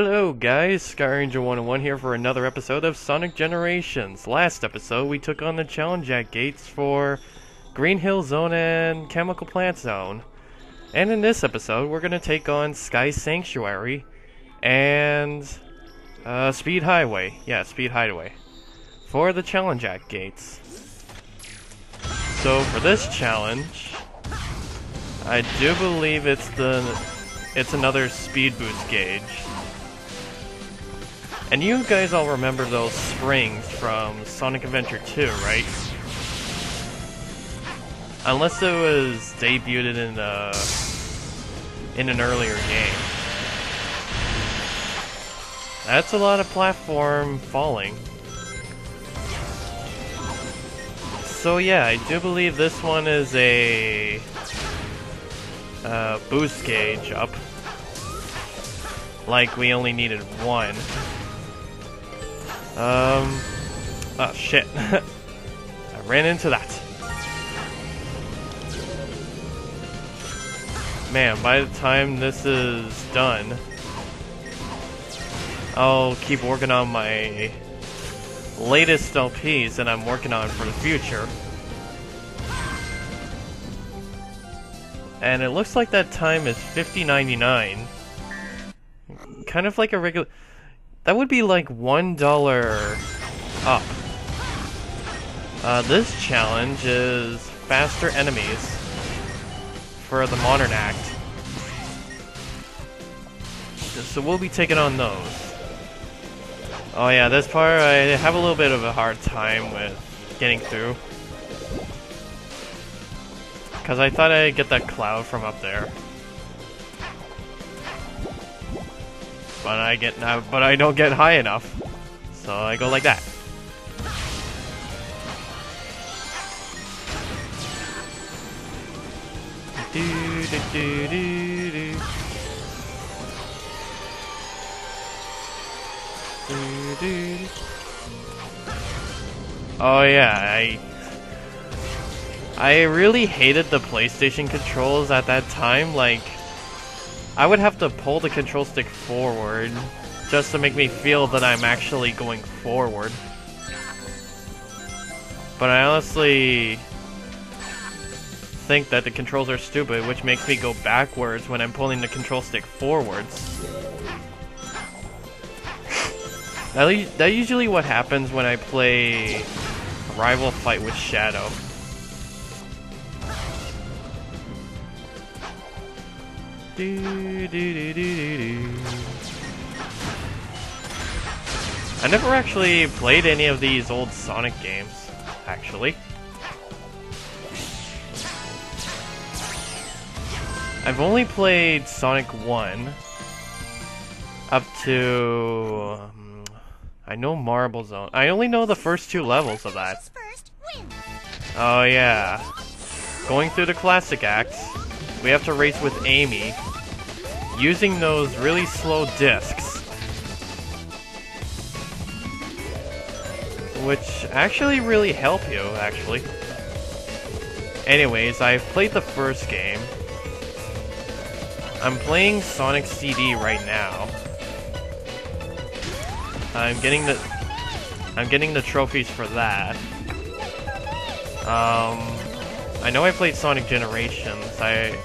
Hello guys, SkyRanger101 here for another episode of Sonic Generations. Last episode we took on the Challenge Act gates for Green Hill Zone and Chemical Plant Zone. And in this episode we're going to take on Sky Sanctuary and Speed Highway. Yeah, Speed Highway. For the Challenge Act gates. So for this challenge, I do believe it's another speed boost gauge. And you guys all remember those springs from Sonic Adventure 2, right? Unless it was debuted in an earlier game. That's a lot of platform falling. So yeah, I do believe this one is a boost gauge up. Like we only needed one. Oh shit. I ran into that. Man, by the time this is done, I'll keep working on my latest LPs that I'm working on for the future. And it looks like that time is $50.99. Kind of like a regular... That would be like $1 up. This challenge is faster enemies for the Modern Act. So we'll be taking on those. Oh yeah, this part I have a little bit of a hard time with getting through. Because I thought I'd get that cloud from up there. But I don't get high enough. So I go like that. Oh yeah, I really hated the PlayStation controls at that time. Like, I would have to pull the control stick forward just to make me feel that I'm actually going forward. But I honestly think that the controls are stupid, which makes me go backwards when I'm pulling the control stick forwards. That's usually what happens when I play Rival Fight with Shadow. I never actually played any of these old Sonic games, actually. I've only played Sonic 1 up to... I know Marble Zone. I only know the first two levels of that. Oh yeah. Going through the classic acts, we have to race with Amy, using those really slow discs. Which actually really help you, actually. Anyways, I've played the first game. I'm playing Sonic CD right now. I'm getting the trophies for that. I know I played Sonic Generations. I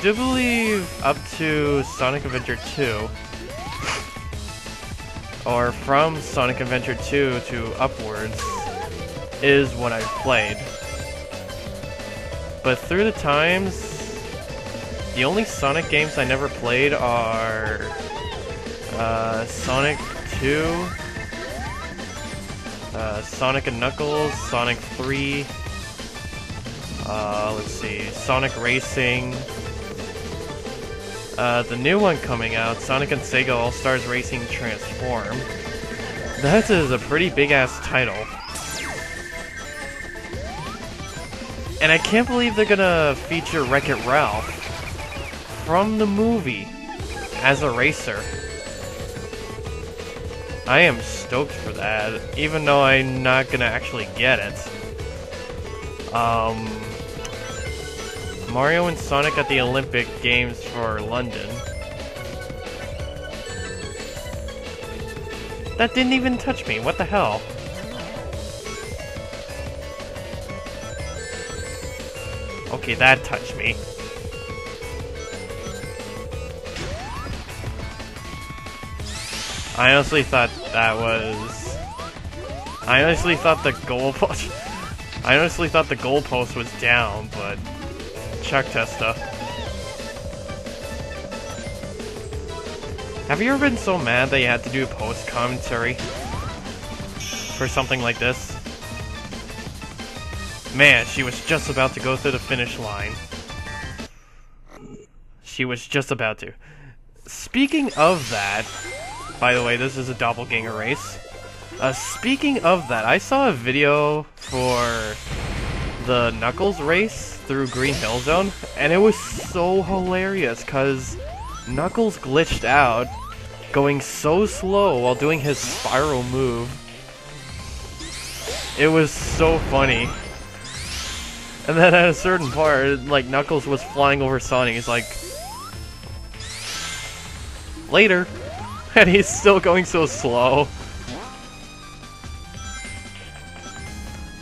do believe up to Sonic Adventure 2, or from Sonic Adventure 2 to upwards, is what I've played. But through the times, the only Sonic games I never played are Sonic 2, Sonic & Knuckles, Sonic 3, let's see, Sonic Racing, the new one coming out, Sonic and Sega All-Stars Racing Transform. That is a pretty big-ass title. And I can't believe they're gonna feature Wreck-It Ralph from the movie as a racer. I am stoked for that, even though I'm not gonna actually get it. Mario and Sonic at the Olympic Games for London. That didn't even touch me, what the hell? Okay, that touched me. I honestly thought that was... I honestly thought the goalpost... I honestly thought the goalpost was down, but... Chuck Testa. Have you ever been so mad that you had to do post-commentary for something like this? Man, she was just about to go through the finish line. She was just about to. Speaking of that... By the way, this is a doppelganger race. Speaking of that, I saw a video for the Knuckles race through Green Hill Zone, and it was so hilarious, cause Knuckles glitched out, going so slow while doing his spiral move. It was so funny. And then at a certain part, like, Knuckles was flying over Sonic, he's like... Later! And he's still going so slow.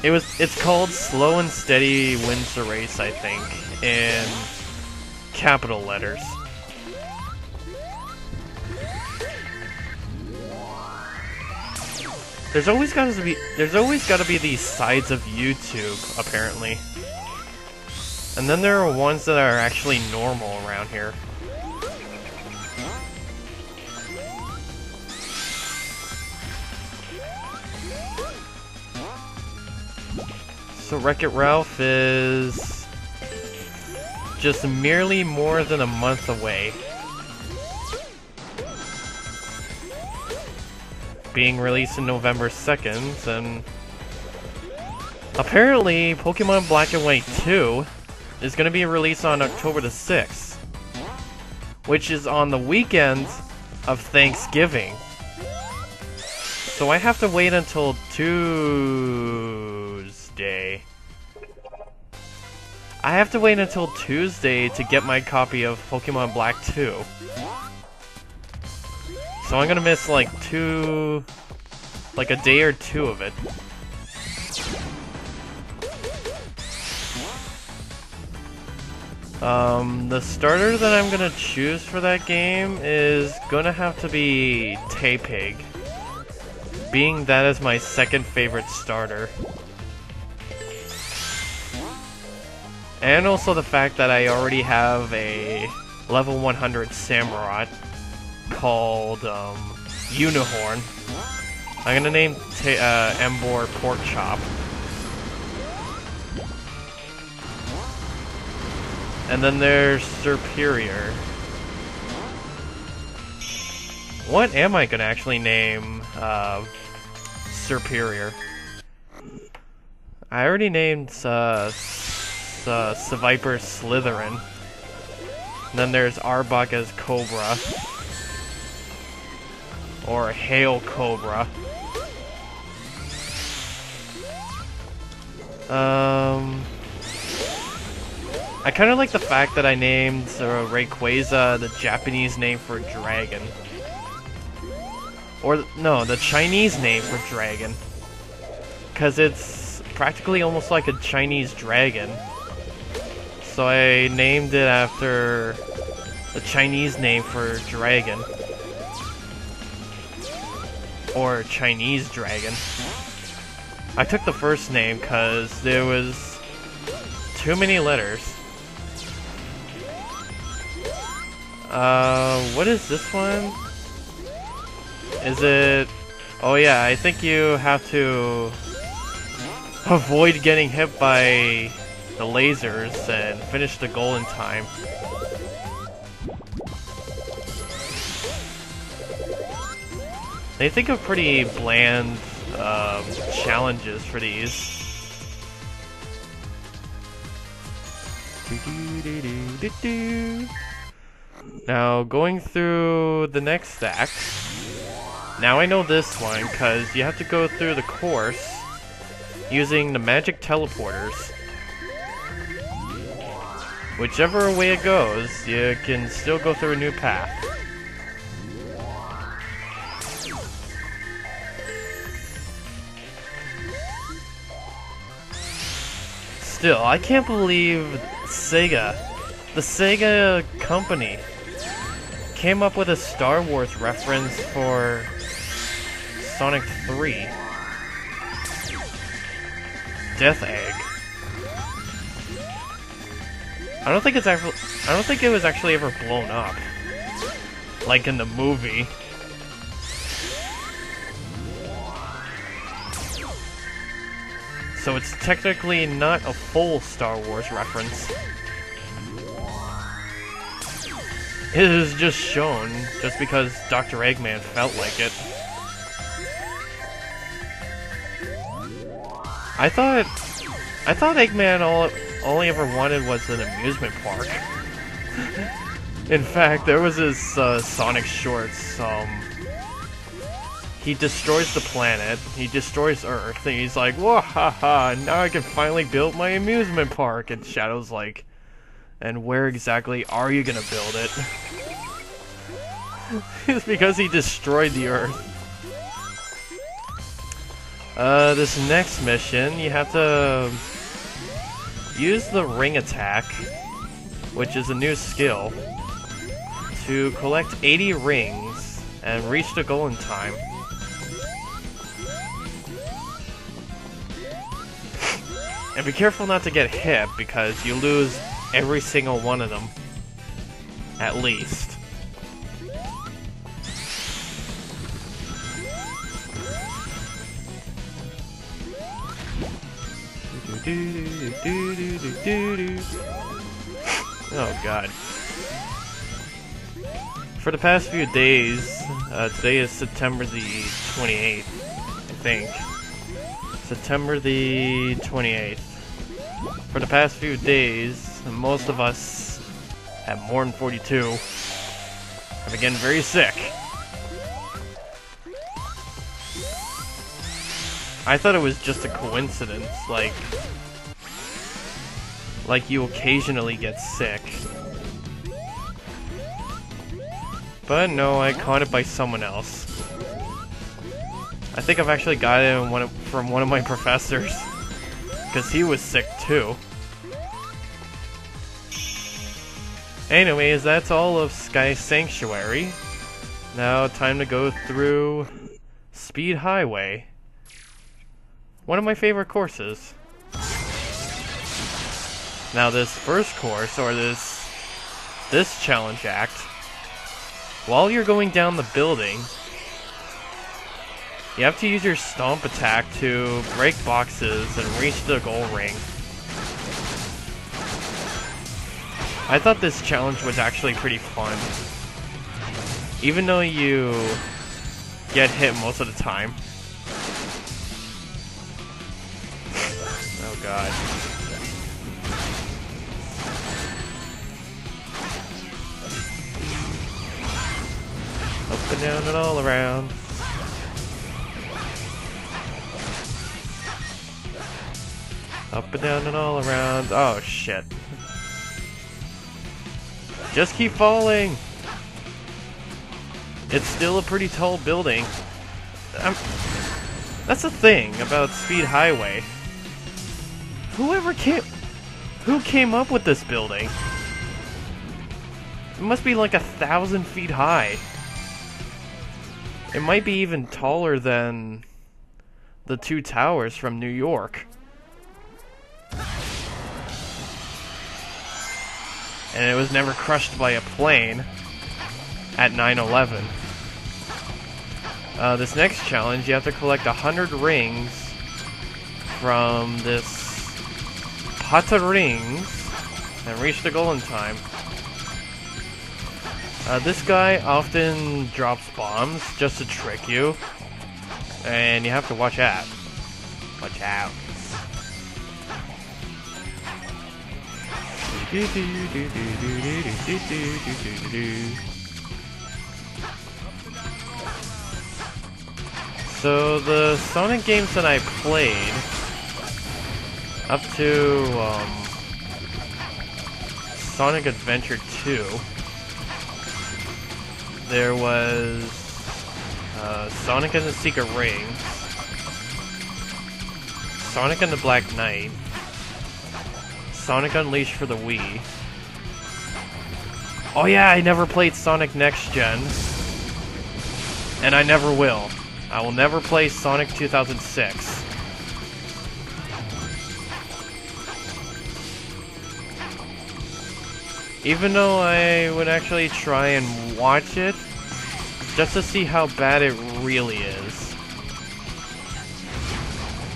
It's called Slow and Steady Wins the Race, I think, in capital letters. There's always gotta be these sides of YouTube, apparently. And then there are ones that are actually normal around here. So Wreck-It Ralph is just merely more than a month away. Being released in November 2nd, and apparently Pokemon Black and White 2 is going to be released on October the 6th, which is on the weekend of Thanksgiving. So I have to wait until Tuesday. I have to wait until Tuesday to get my copy of Pokemon Black 2. So I'm gonna miss like a day or two of it. The starter that I'm gonna choose for that game is gonna have to be Tepig, being that is my second favorite starter. And also the fact that I already have a level 100 Samurott called Unihorn. I'm gonna name Embor Pork Chop. And then there's Superior. What am I gonna actually name Superior? I already named Seviper Slytherin. And then there's Arbok as Cobra. Or Hail Cobra. I kind of like the fact that I named Rayquaza the Japanese name for dragon. Or, no, the Chinese name for dragon. Because it's practically almost like a Chinese dragon. So I named it after the Chinese name for dragon. Or Chinese dragon. I took the first name because there was too many letters. What is this one? Is it... Oh yeah, I think you have to avoid getting hit by the lasers and finish the goal in time. They think of pretty bland challenges for these. Now, going through the next act. Now I know this one, because you have to go through the course using the magic teleporters. whichever way it goes, you can still go through a new path. Still, I can't believe Sega, the Sega company, came up with a Star Wars reference for Sonic 3. Death Egg. I don't think it was actually ever blown up, like in the movie. So it's technically not a full Star Wars reference. It is just shown just because Dr. Eggman felt like it. I thought Eggman all he ever wanted was an amusement park. In fact, there was this Sonic Shorts. He destroys the planet, he destroys Earth, and he's like, "Whoa, haha! Now I can finally build my amusement park." And Shadow's like, "And where exactly are you gonna build it?" It's because he destroyed the Earth. This next mission, you have to use the ring attack, which is a new skill, to collect 80 rings and reach the goal in time. And be careful not to get hit, because you lose every single one of them. At least. Oh god. For the past few days, today is September the 28th, I think. September the 28th. For the past few days, most of us at more than 42 have been getting very sick. I thought it was just a coincidence, like you occasionally get sick. But no, I caught it by someone else. I think I've actually got it from one of my professors, because he was sick too. Anyways, that's all of Sky Sanctuary. Now time to go through Speed Highway. One of my favorite courses. Now this first course, or this challenge act, while you're going down the building, you have to use your stomp attack to break boxes and reach the goal ring. I thought this challenge was actually pretty fun, even though you get hit most of the time. Oh god. Up and down and all around. Up and down and all around. Oh shit. Just keep falling! It's still a pretty tall building. That's the thing about Speed Highway. Who came up with this building? It must be like 1,000 feet high. It might be even taller than the two towers from New York. And it was never crushed by a plane at 9/11. This next challenge, you have to collect 100 rings from this pot of rings and reach the goal in time. This guy often drops bombs just to trick you, and you have to watch out. Watch out. So the Sonic games that I played up to Sonic Adventure 2, there was Sonic and the Secret Rings, Sonic and the Black Knight, Sonic Unleashed for the Wii. Oh yeah, I never played Sonic Next Gen. And I never will. I will never play Sonic 2006. Even though I would actually try and watch it, just to see how bad it really is.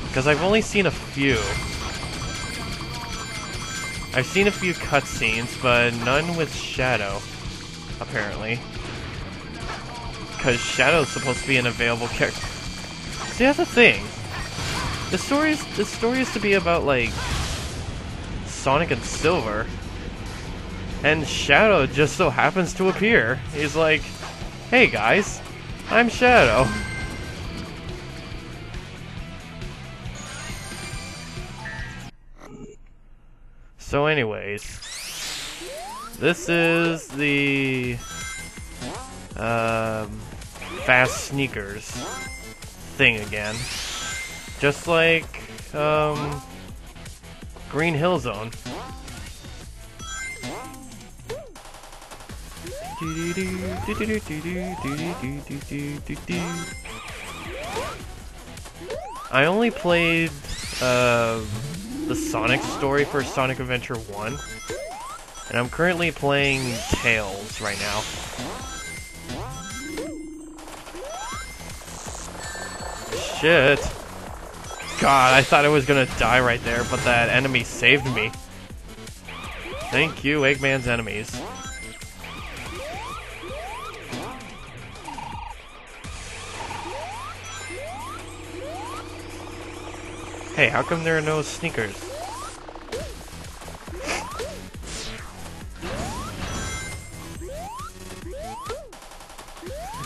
Because I've only seen a few. I've seen a few cutscenes, but none with Shadow, apparently. Because Shadow's supposed to be an available character. See, that's the thing. The story is to be about, like, Sonic and Silver. And Shadow just so happens to appear. He's like, hey guys, I'm Shadow. So anyways, this is the fast sneakers thing again. Just like Green Hill Zone. I only played the Sonic story for Sonic Adventure 1, and I'm currently playing Tails right now. Shit. God, I thought I was gonna die right there, but that enemy saved me. Thank you, Eggman's enemies. Hey, how come there are no sneakers?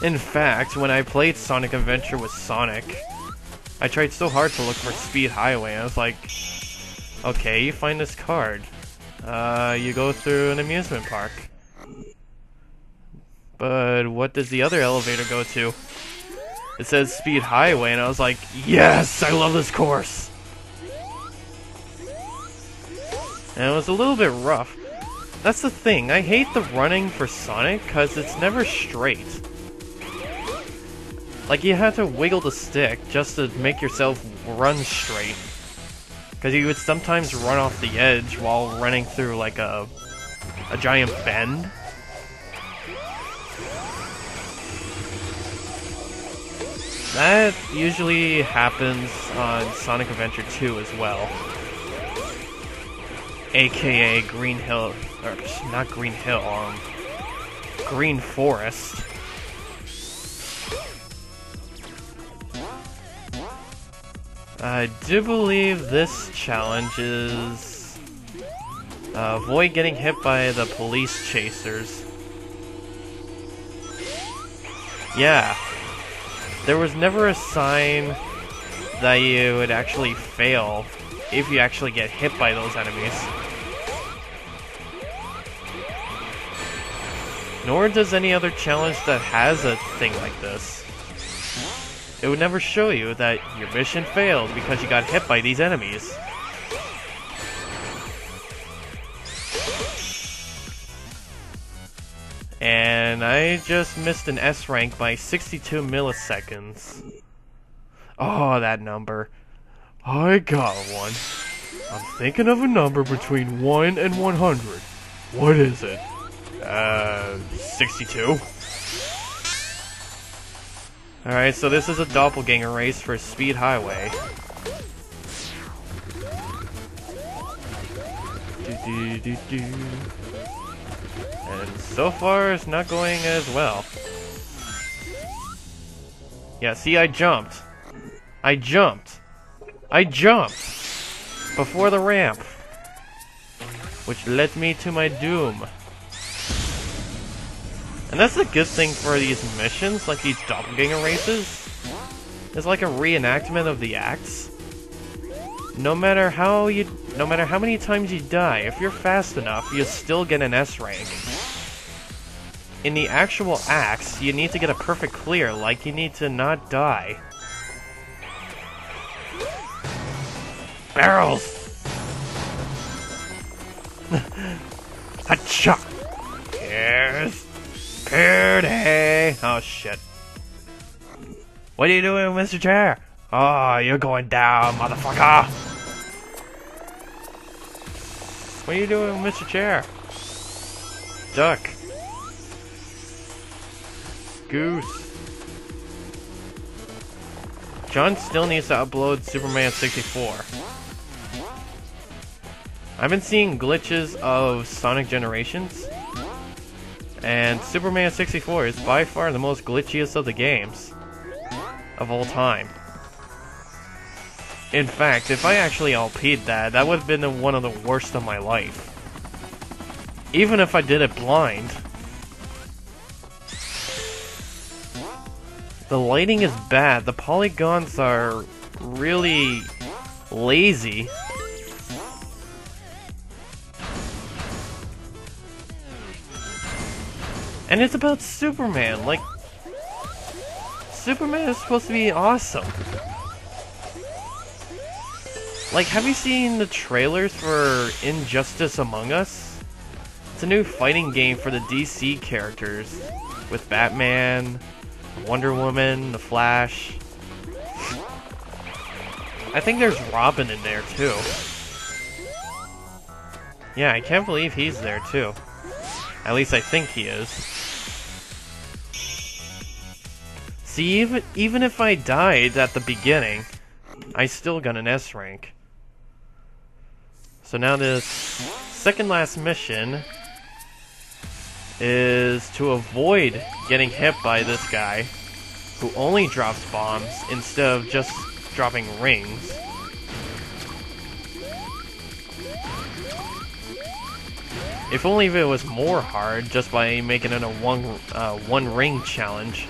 In fact, when I played Sonic Adventure with Sonic, I tried so hard to look for Speed Highway, and I was like, okay, you find this card. You go through an amusement park. But what does the other elevator go to? It says Speed Highway, and I was like, yes, I love this course! And it was a little bit rough. That's the thing, I hate the running for Sonic, because it's never straight. Like, you have to wiggle the stick just to make yourself run straight. Because you would sometimes run off the edge while running through, like, a giant bend. That usually happens on Sonic Adventure 2 as well. AKA Green Hill, or not Green Hill, Green Forest. I do believe this challenge is avoid getting hit by the police chasers. Yeah, there was never a sign that you would actually fail if you actually get hit by those enemies. Nor does any other challenge that has a thing like this. It would never show you that your mission failed because you got hit by these enemies. And I just missed an S rank by 62 milliseconds. Oh, that number. I got one. I'm thinking of a number between 1 and 100. What is it? 62? Alright, so this is a doppelganger race for Speed Highway. And so far, it's not going as well. Yeah, see, I jumped. I jumped before the ramp, which led me to my doom. And that's the good thing for these missions, like these doppelganger races. It's like a reenactment of the acts. no matter how many times you die, if you're fast enough, you still get an S rank. In the actual acts, you need to get a perfect clear, like you need to not die. Barrels! Hacha! Here's Purdy! Oh shit. What are you doing, Mr. Chair? Oh, you're going down, motherfucker! What are you doing, Mr. Chair? Duck. Goose. John still needs to upload Superman 64. I've been seeing glitches of Sonic Generations, and Superman 64 is by far the most glitchiest of the games of all time. In fact, if I actually LP'd that would have been one of the worst of my life. Even if I did it blind. The lighting is bad, the polygons are really lazy. And it's about Superman, like, Superman is supposed to be awesome. Like, have you seen the trailers for Injustice Among Us? It's a new fighting game for the DC characters, with Batman, Wonder Woman, The Flash. I think there's Robin in there too. Yeah, I can't believe he's there too. At least I think he is. See, even if I died at the beginning, I still got an S rank. So now this second last mission is to avoid getting hit by this guy who only drops bombs instead of just dropping rings. If only if it was more hard just by making it a one ring challenge.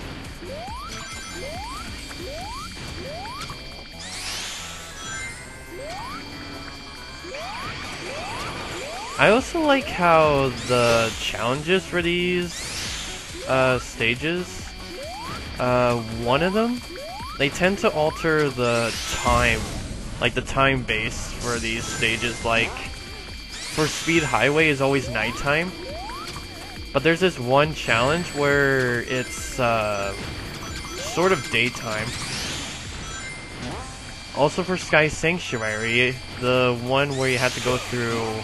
I also like how the challenges for these stages, one of them, they tend to alter the time, like the time base for these stages. Like, for Speed Highway is always nighttime, but there's this one challenge where it's sort of daytime. Also for Sky Sanctuary, the one where you have to go through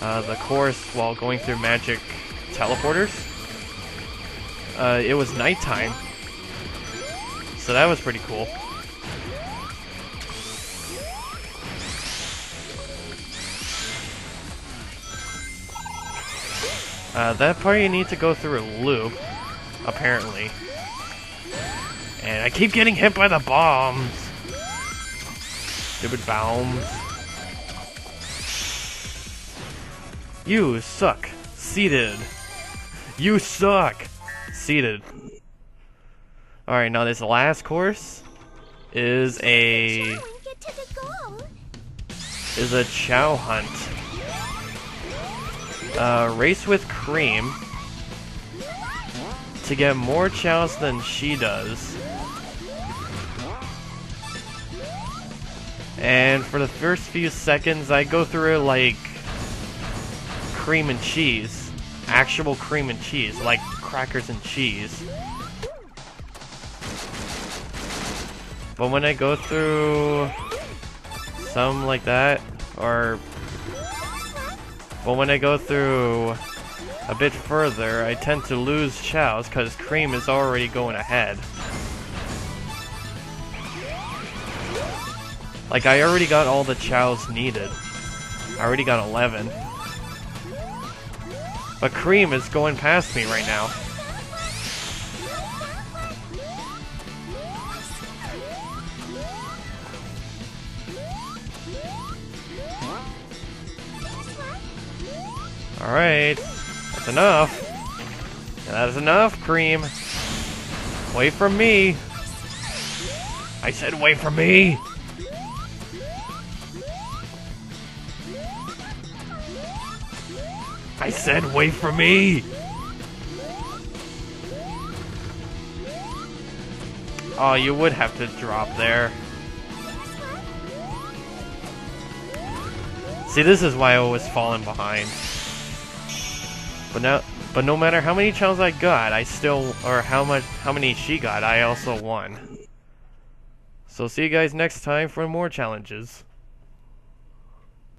the course while going through magic teleporters, it was nighttime, so that was pretty cool. That part you need to go through a loop, apparently. And I keep getting hit by the bombs. Stupid bombs. You suck. Seated. You suck. Seated. Alright, now this last course is a chow hunt. Race with Cream to get more chows than she does. And for the first few seconds, I go through it like cream and cheese. Actual cream and cheese, like crackers and cheese. But when I go through some like that, but when I go through a bit further, I tend to lose chows because Cream is already going ahead. Like, I already got all the chows needed. I already got 11. But Cream is going past me right now. Alright, that's enough. That's enough, Cream. Wait for me. I said wait for me. said wait for me! Oh, you would have to drop there. See, this is why I was falling behind. But no matter how many challenges I got, I still, or how many she got, I also won. So see you guys next time for more challenges.